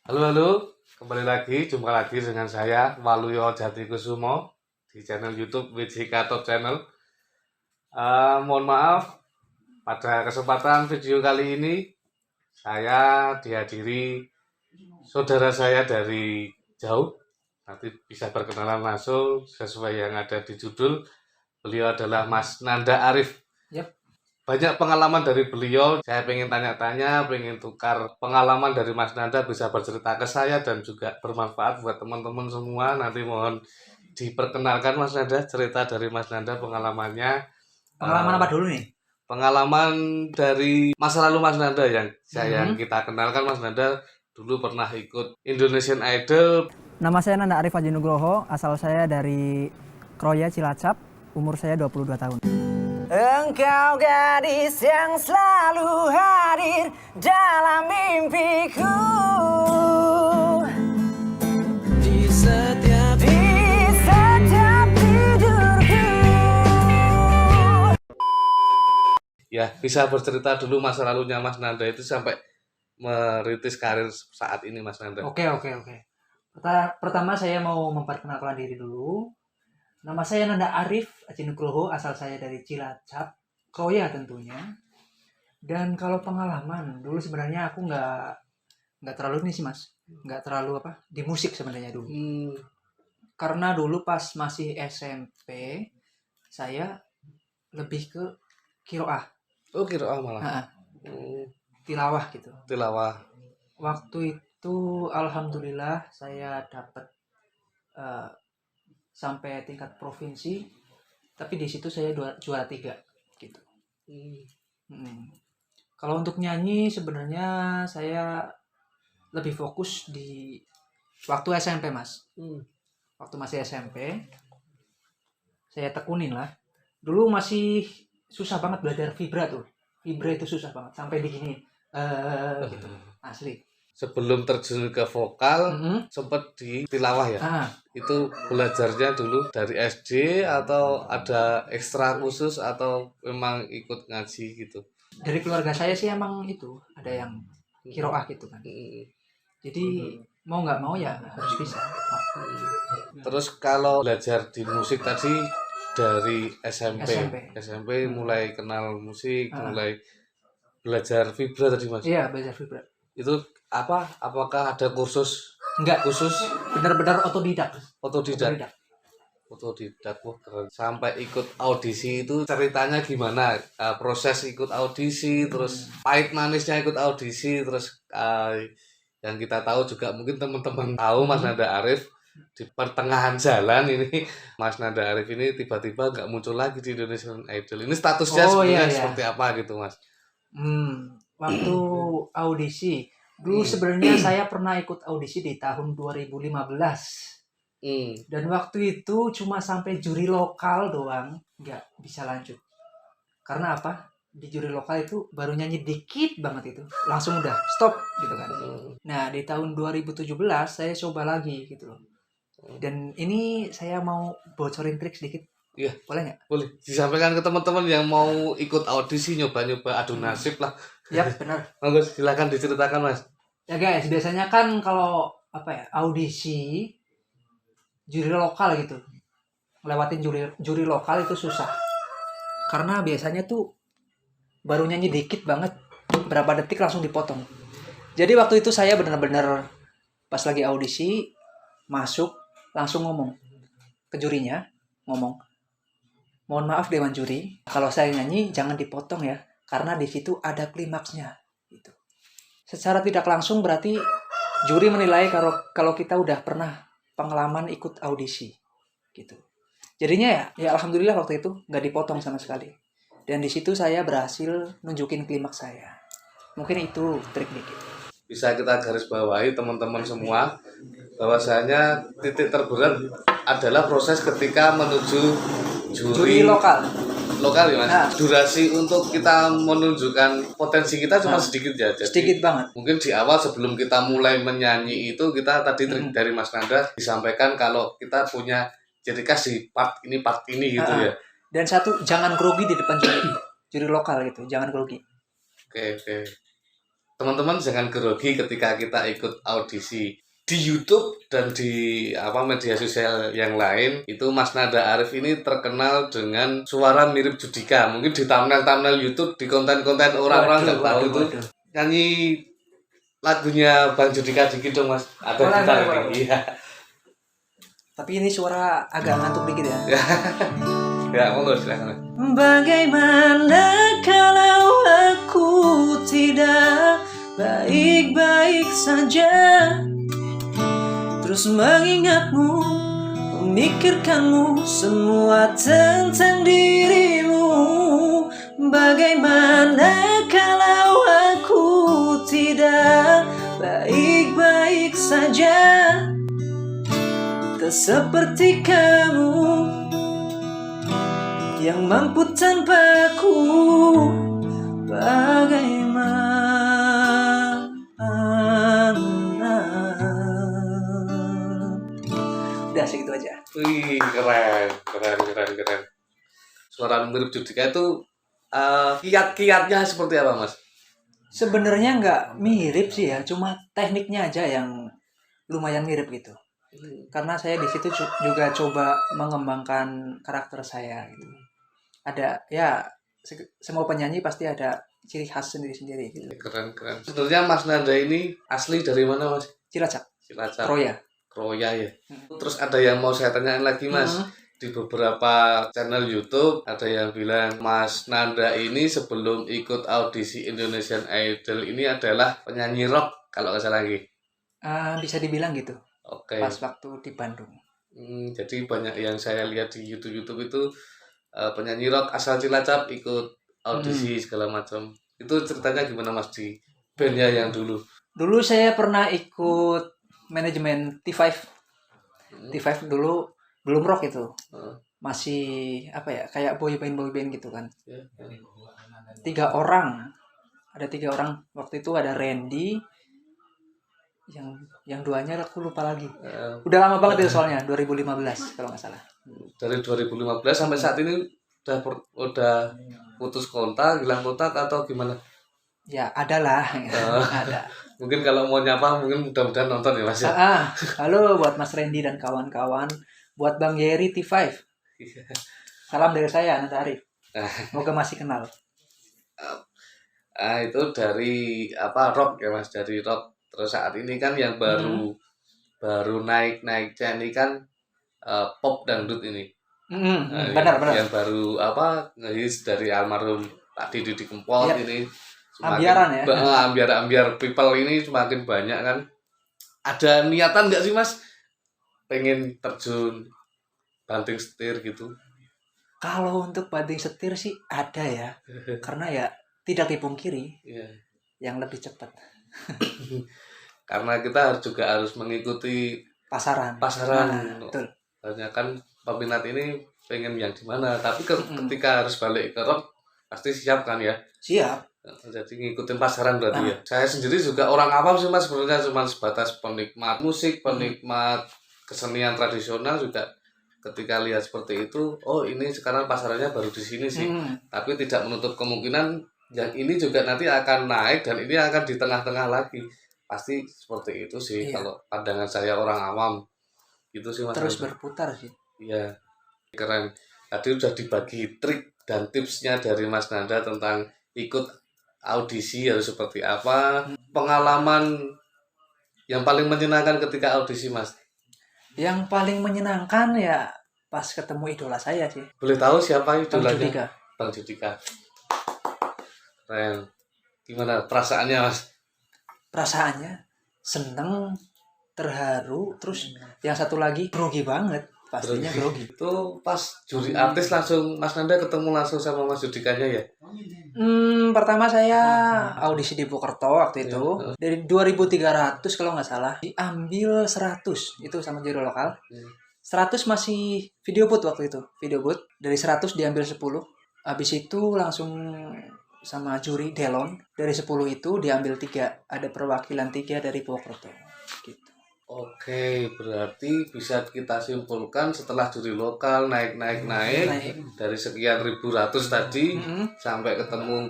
Halo, halo, kembali lagi, jumpa lagi dengan saya Waluyo Jatikusumo di channel YouTube WJK Top Channel. Mohon maaf, pada kesempatan video kali ini saya dihadiri saudara saya dari jauh. Nanti bisa berkenalan langsung sesuai yang ada di judul. Beliau adalah Mas Nanda Arif. Yap. Banyak pengalaman dari beliau, saya pengen tanya-tanya, pengen tukar pengalaman dari Mas Nanda, bisa bercerita ke saya dan juga bermanfaat buat teman-teman semua. Nanti mohon diperkenalkan Mas Nanda, cerita dari Mas Nanda pengalamannya. Pengalaman apa dulu nih? Pengalaman dari masa lalu Mas Nanda yang kita kenalkan. Mas Nanda dulu pernah ikut Indonesian Idol. Nama saya Nanda Arif Haji Nugroho, asal saya dari Kroya, Cilacap, umur saya 22 tahun. Engkau gadis yang selalu hadir dalam mimpiku. Di setiap tidurku. Ya, bisa bercerita dulu masa lalunya Mas Nanda itu sampai merintis karir saat ini Mas Nanda. Oke. Pertama saya mau memperkenalkan diri dulu. Nama saya Nanda Arif Haji Nugroho, asal saya dari Cilacap, Kroya tentunya. Dan kalau pengalaman, dulu sebenarnya aku nggak terlalu ini sih mas, nggak terlalu di musik sebenarnya dulu. Karena dulu pas masih SMP, saya lebih ke kiroah. Oh, kiroah malah. Tilawah gitu. Tilawah. Waktu itu alhamdulillah saya dapat sampai tingkat provinsi, tapi di situ saya juara 3 gitu. Kalau untuk nyanyi sebenarnya saya lebih fokus di waktu SMP mas. Waktu masih SMP saya tekunin lah. Dulu masih susah banget belajar vibra tuh. Vibra itu susah banget sampai begini gitu. Asli. Sebelum terjun ke vokal, sempat di tilawah ya. Itu belajarnya dulu dari SD atau ada ekstra khusus atau memang ikut ngaji gitu? Dari keluarga saya sih emang itu ada yang kiroah gitu kan. Jadi mau nggak mau ya harus bisa. Terus kalau belajar di musik tadi dari SMP mulai kenal musik, mulai belajar vibra tadi mas? Iya, belajar vibra. Itu apakah ada kursus? Enggak, khusus, benar-benar otodidak. Wah, keren. Sampai ikut audisi itu ceritanya gimana? Proses ikut audisi, terus pahit manisnya ikut audisi, terus yang kita tahu juga mungkin teman-teman tahu Mas Nanda Arif di pertengahan jalan ini Mas Nanda Arif ini tiba-tiba nggak muncul lagi di Indonesian Idol. Ini statusnya sebenarnya seperti apa gitu mas? Waktu audisi dulu sebenarnya saya pernah ikut audisi di tahun 2015. Dan waktu itu cuma sampai juri lokal doang, nggak bisa lanjut. Karena apa? Di juri lokal itu baru nyanyi dikit banget itu, langsung udah stop gitu kan. Nah di tahun 2017 saya coba lagi gitu loh. Dan ini saya mau bocorin trik sedikit. Iya, boleh nggak? Boleh. Disampaikan ke teman-teman yang mau ikut audisi, nyoba-nyoba adu nasib lah. Ya benar. Monggo silakan diceritakan mas. Ya guys, biasanya kan kalau audisi juri lokal gitu, lewatin juri lokal itu susah. Karena biasanya tuh baru nyanyi dikit banget, berapa detik langsung dipotong. Jadi waktu itu saya benar-benar pas lagi audisi masuk langsung ngomong ke jurinya, mohon maaf Dewan Juri, kalau saya nyanyi jangan dipotong ya, karena di situ ada klimaksnya. Gitu. Secara tidak langsung berarti juri menilai kalau kita udah pernah pengalaman ikut audisi, gitu. Jadinya ya alhamdulillah waktu itu nggak dipotong sama sekali. Dan di situ saya berhasil nunjukin klimaks saya. Mungkin itu trik dikit. Bisa kita garis bawahi teman-teman semua bahwasanya titik terberat adalah proses ketika menuju juri lokal ya mas. Nah, durasi untuk kita menunjukkan potensi kita cuma sedikit ya. Jadi, sedikit banget. Mungkin di awal sebelum kita mulai menyanyi itu kita tadi dari Mas Nanda disampaikan kalau kita punya ciri khas di part ini gitu ya. Dan satu, jangan grogi di depan juri lokal gitu, jangan grogi. Oke. teman-teman jangan grogi ketika kita ikut audisi di YouTube dan di media sosial yang lain. Itu Mas Nanda Arif ini terkenal dengan suara mirip Judika. Mungkin di thumbnail YouTube, di konten-konten orang-orang nggak tahu itu nyanyi lagunya Bang Judika dikit dong Mas. Ada gitar ini. Iya. Tapi ini suara agak ngantuk dikit ya. Ya, monggo silakan. Bagaimana kalau aku tidak baik-baik saja, terus mengingatmu, memikirkanmu, semua tentang dirimu. Bagaimana kalau aku tidak baik-baik saja, tak seperti kamu yang mampu tanpaku. Bagaimana? Udah segitu aja. Wih, keren. Suara mirip Judika itu kiat-kiatnya seperti apa Mas? Sebenarnya nggak mirip sih ya, cuma tekniknya aja yang lumayan mirip gitu. Karena saya di situ juga coba mengembangkan karakter saya gitu. Ada ya, semua penyanyi pasti ada ciri khas sendiri-sendiri gitu. Keren. Sebenarnya Mas Nanda ini asli dari mana Mas? Cilacap. Kroya ya. Terus ada yang mau saya tanyain lagi Mas. Di beberapa channel YouTube ada yang bilang Mas Nanda ini sebelum ikut audisi Indonesian Idol ini adalah penyanyi rock kalau nggak salah lagi. Bisa dibilang gitu. Oke. Pas waktu di Bandung. Jadi banyak yang saya lihat di YouTube itu penyanyi rock asal Cilacap ikut audisi segala macam. Itu ceritanya gimana Mas di bandnya yang dulu? Dulu saya pernah ikut manajemen T5. T5 dulu belum rock itu. Masih kayak boy band gitu kan. 3 orang. Ada 3 orang. Waktu itu ada Randy, yang 2-nya aku lupa lagi. Udah lama banget itu soalnya 2015 kalau nggak salah. Dari 2015 sampai saat ini udah putus kontak, hilang kontak atau gimana? Ya ada lah. Ada. Mungkin kalau mau nyapa mungkin mudah-mudahan nonton ya Mas. Halo buat Mas Randy dan kawan-kawan, buat Bang Yeri T5. Salam dari saya Nanda Arif. Semoga masih kenal. Itu dari rock ya Mas, dari rock. Terus saat ini kan yang baru naik-naiknya ini kan pop dangdut ini. Benar. Yang baru ngehits dari almarhum Pak Didi Kempot ini. Ambiaran ya. Ambiar people ini semakin banyak kan. Ada niatan nggak sih Mas pengen terjun banting setir gitu? Kalau untuk banting setir sih ada ya. Karena ya tidak dipungkiri yang lebih cepat. Karena kita juga harus mengikuti pasaran. Betul. Banyak kan peminat ini pengen yang di mana, tapi ketika harus balik ke rock pasti siap kan ya? Siap. Jadi ngikutin pasaran berarti ya. Saya sendiri juga orang awam sih Mas, sebenarnya cuma sebatas penikmat musik, penikmat kesenian tradisional juga. Ketika lihat seperti itu, oh ini sekarang pasarannya baru di sini sih. Tapi tidak menutup kemungkinan yang ini juga nanti akan naik dan ini akan di tengah-tengah lagi. Pasti seperti itu sih kalau pandangan saya orang awam. Gitu sih Mas. Terus berputar sih. Iya. Keren. Tadi udah dibagi trik dan tipsnya dari Mas Nanda tentang ikut audisi harus seperti apa. Pengalaman yang paling menyenangkan ketika audisi Mas? Yang paling menyenangkan ya pas ketemu idola saya sih. Boleh tahu siapa idolanya? Bang Judika. Keren. Gimana perasaannya Mas? Perasaannya seneng, terharu, terus yang satu lagi grogi banget. Pastinya grogi. Itu pas juri artis langsung Mas Nanda ketemu langsung sama Mas Judikanya ya? Pertama saya audisi di Purwokerto waktu itu. Dari 2.300 kalau nggak salah. Diambil 100 itu sama juri lokal. 100 masih video booth waktu itu. Video booth. Dari 100 diambil 10. Habis itu langsung sama juri Delon. Dari 10 itu diambil 3. Ada perwakilan 3 dari Purwokerto. Gitu. Oke, berarti bisa kita simpulkan setelah juri lokal naik dari sekian ribu ratus tadi sampai ketemu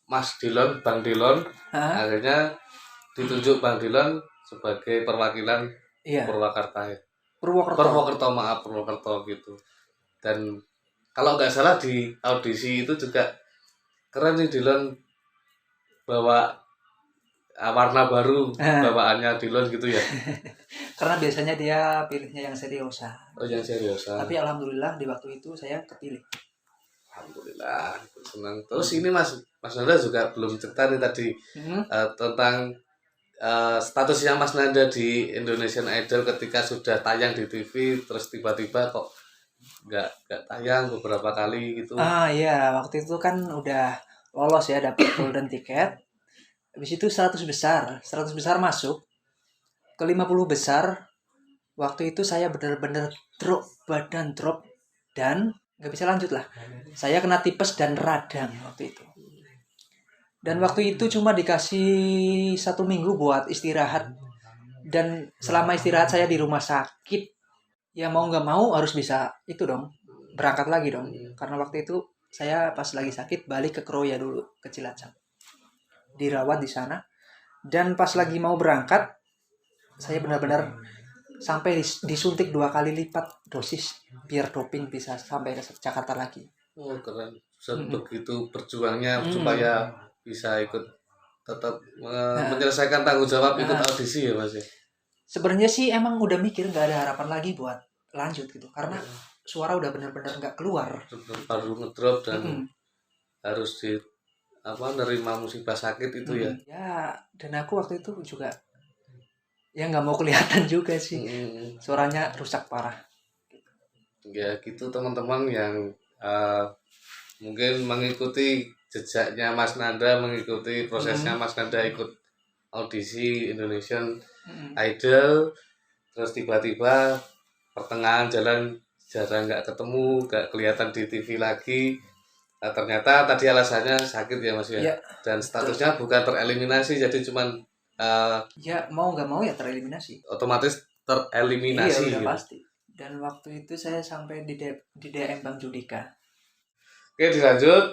Mas Dilon, Bang Dilon, Hah? akhirnya ditunjuk Bang Dilon sebagai perwakilan Iya, Purwakarta ya. Purwokerto. Purwokerto gitu. Dan kalau nggak salah di audisi itu juga keren nih Dilon bawa warna baru Nah, bawaannya Dilon gitu ya. karena biasanya dia pilihnya yang seriosa. Oh yang seriusan. Tapi alhamdulillah di waktu itu saya kepilih. Alhamdulillah, senang. Terus ini Mas Nanda juga belum cerita nih tadi Hmm. tentang statusnya Mas Nanda di Indonesian Idol ketika sudah tayang di TV, terus tiba-tiba kok nggak tayang beberapa kali gitu. Ah iya, waktu itu kan udah lolos ya, dapat golden ticket. Habis itu 100 besar masuk ke 50 besar. Waktu itu saya benar-benar badan drop dan nggak bisa lanjut lah. Saya kena tipes dan radang waktu itu. Dan waktu itu cuma dikasih 1 minggu buat istirahat. Dan selama istirahat saya di rumah sakit, ya mau nggak mau harus bisa itu dong, berangkat lagi dong. Karena waktu itu saya pas lagi sakit balik ke Kroya dulu, ke Cilacap. Dirawat di sana. Dan pas lagi mau berangkat, saya benar-benar sampai disuntik 2 kali lipat dosis biar doping bisa sampai ke Jakarta lagi. Oh keren. Mm-mm. Sebegitu berjuangnya Mm-mm. supaya bisa ikut tetap Nah, menyelesaikan tanggung jawab ikut nah, audisi ya Mas ya. sebenarnya sih emang udah mikir nggak ada harapan lagi buat lanjut gitu, karena suara udah benar-benar nggak keluar. Baru ngedrop dan Mm-mm. harus nerima musibah sakit itu ya. Ya, dan aku waktu itu juga ya nggak mau kelihatan juga sih, suaranya rusak parah. Ya gitu teman-teman yang mungkin mengikuti jejaknya Mas Nanda, mengikuti prosesnya Mas Nanda ikut audisi Indonesian Idol, terus tiba-tiba pertengahan jalan jarang nggak ketemu, nggak kelihatan di TV lagi. Nah, ternyata tadi alasannya sakit ya Mas ya. Ya, Dan statusnya bukan tereliminasi, jadi cuman ya mau nggak mau ya tereliminasi. otomatis tereliminasi. Iya udah Gitu. pasti. Dan waktu itu saya sampai di DM Bang Judika. Oke dilanjut.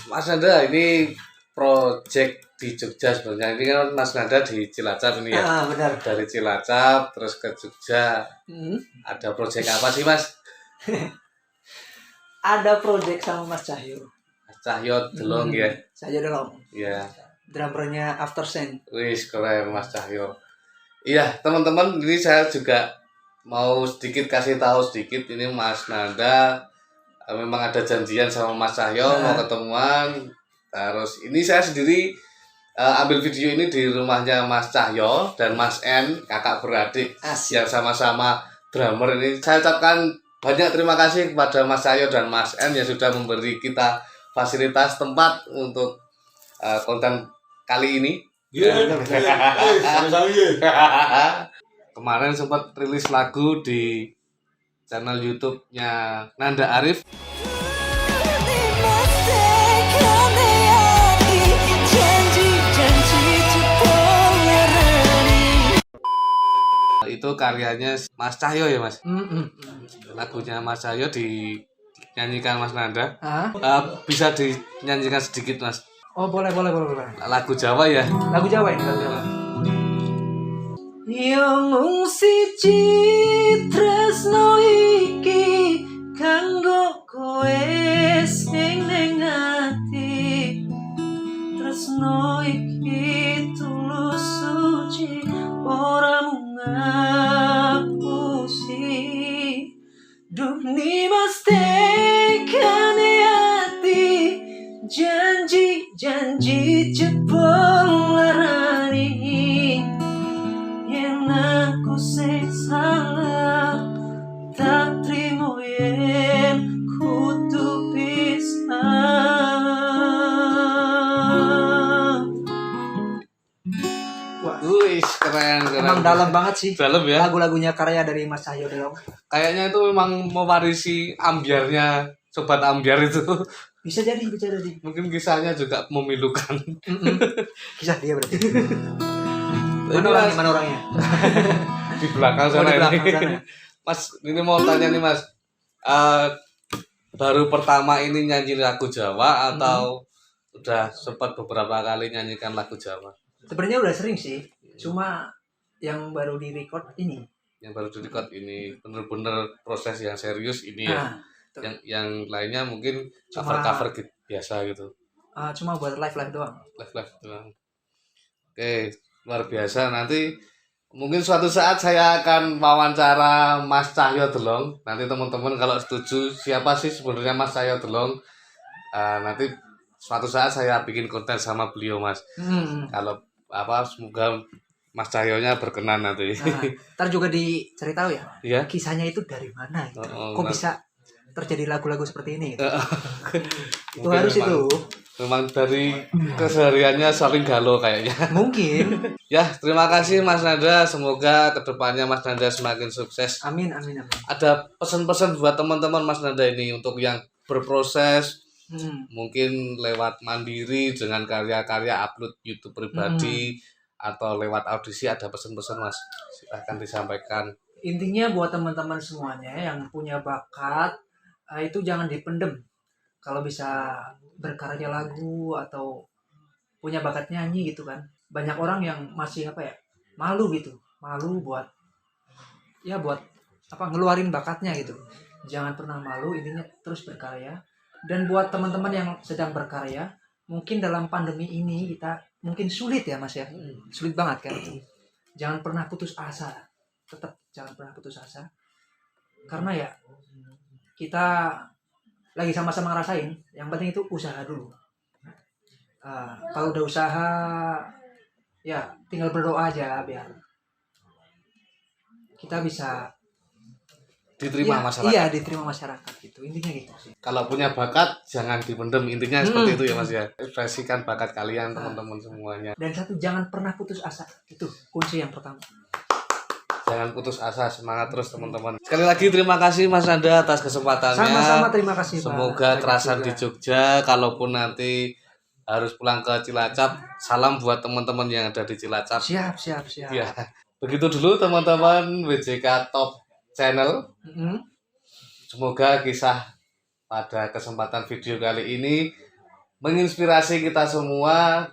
Mas Nanda ini project di Jogja sebenarnya. Ini kan Mas Nanda di Cilacap ini ya. Ah benar. Dari Cilacap terus ke Jogja. Hmm. Ada project apa sih Mas? Ada project sama Mas Cahyo. Mas Cahyo Delong ya. Saya Delong. Ya. Drummernya After Sen. Wis keren Mas Cahyo. Iya teman-teman, ini saya juga mau sedikit kasih tahu sedikit, ini Mas Nanda memang ada janjian sama Mas Cahyo mau ketemuan. Terus ini saya sendiri ambil video ini di rumahnya Mas Cahyo dan Mas N, kakak beradik yang sama-sama drummer ini. Saya ucapkan banyak terima kasih kepada Mas Cahyo dan Mas N yang sudah memberi kita fasilitas tempat untuk konten kali ini. Kemarin sempat rilis lagu di channel YouTube-nya Nanda Arif. Itu karyanya Mas Cahyo ya Mas. Lagunya Mas Cahyo dinyanyikan Mas Nanda. Bisa dinyanyikan sedikit Mas. Oh boleh. Lagu Jawa ya. Lagu Jawa ini, lagu Jawa. Yang mung siji tresno iki kanggo kowe sing ning ati, tresno iki tulus suci ora mung ngapusi dunia mesti kane ati janji jebol larani yen aku sing salah tak trimo yen kudu pisah. Wih, keren. Emang dalam banget sih. Dalam ya. Lagu-lagunya karya dari Mas Cahyo Delong. Kayaknya itu memang mewarisi ambiarnya Sobat Ambiar itu. Bisa jadi. Mungkin kisahnya juga memilukan. Kisah dia berarti. Mana orangnya? Di belakang sana di belakang ini. sana. Mas, ini mau tanya nih Mas. Baru pertama ini nyanyi lagu Jawa atau udah sempat beberapa kali nyanyikan lagu Jawa. Sebenarnya udah sering sih, cuma yang baru di record ini. Yang baru direkod ini bener-bener proses yang serius ini ya. Nah, tuh. Yang lainnya mungkin Cuma- cover gitu, biasa gitu. Cuma buat live doang. Live doang. Oke, luar biasa. Nanti mungkin suatu saat saya akan wawancara Mas Cahyo Delong. Nanti teman-teman kalau setuju, siapa sih sebenarnya Mas Cahyo Delong? Nanti suatu saat saya bikin konten sama beliau, Mas. Kalau semoga Mas Cahyonya berkenan nanti. Nah, ntar juga diceritain ya, Iya. kisahnya itu dari mana gitu. Oh, Kok nah. bisa terjadi lagu-lagu seperti ini gitu. Itu Mungkin harus itu. Memang dari kesehariannya saling galau kayaknya. Mungkin. Ya, terima kasih Mas Nanda. Semoga kedepannya Mas Nanda semakin sukses. Amin. Ada pesan-pesan buat teman-teman Mas Nanda ini untuk yang berproses, mungkin lewat mandiri dengan karya-karya upload YouTube pribadi atau lewat audisi, ada pesan-pesan Mas. Silahkan disampaikan. Intinya buat teman-teman semuanya yang punya bakat, itu jangan dipendem. Kalau bisa berkarya lagu atau punya bakat nyanyi gitu kan. Banyak orang yang masih malu gitu. Malu buat ngeluarin bakatnya gitu. Jangan pernah malu, intinya terus berkarya. Dan buat teman-teman yang sedang berkarya, mungkin dalam pandemi ini kita mungkin sulit ya Mas ya. Sulit banget kan. Jangan pernah putus asa. Tetap jangan pernah putus asa. Karena ya kita lagi sama-sama ngerasain, yang penting itu usaha dulu. Kalau udah usaha, ya tinggal berdoa aja biar kita bisa Diterima masyarakat. Iya, diterima masyarakat gitu. Intinya gitu sih. Kalau punya bakat jangan dipendem, intinya seperti itu ya Mas ya. Ekspresikan bakat kalian teman-teman semuanya. Dan satu, jangan pernah putus asa. Itu kunci yang pertama. Jangan putus asa, semangat terus teman-teman. Sekali lagi terima kasih Mas Nanda atas kesempatannya. Sama-sama, terima kasih Pak. Semoga kerasan di Jogja. Kalaupun nanti harus pulang ke Cilacap, salam buat teman-teman yang ada di Cilacap. Siap. Ya, begitu dulu teman-teman WJK Top Channel. Semoga kisah pada kesempatan video kali ini menginspirasi kita semua.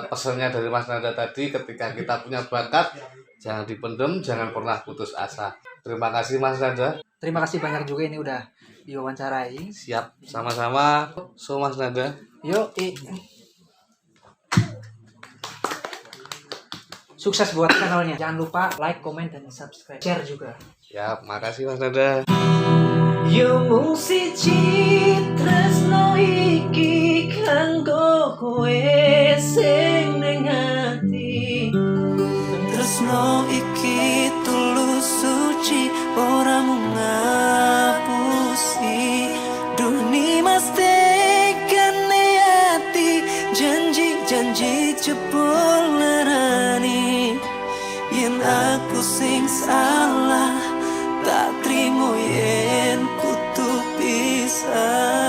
Pesannya dari Mas Nanda tadi, ketika kita punya bakat, jangan dipendem, jangan pernah putus asa. Terima kasih Mas Nanda. Terima kasih banyak juga ini udah diwawancarai. Siap, sama-sama. So Mas Nanda. Yuk, sukses buat channelnya. Jangan lupa like, comment, dan subscribe. Share juga. Ya, makasih Mas Nanda. Yo mung siji tresno iki kanggo kowe sing ning ati. Tresno iki tulus suci ora mung ngapusi dunia mesti kene ati janji jebul larani yen aku sing salah tak trimo yen kudu pisah.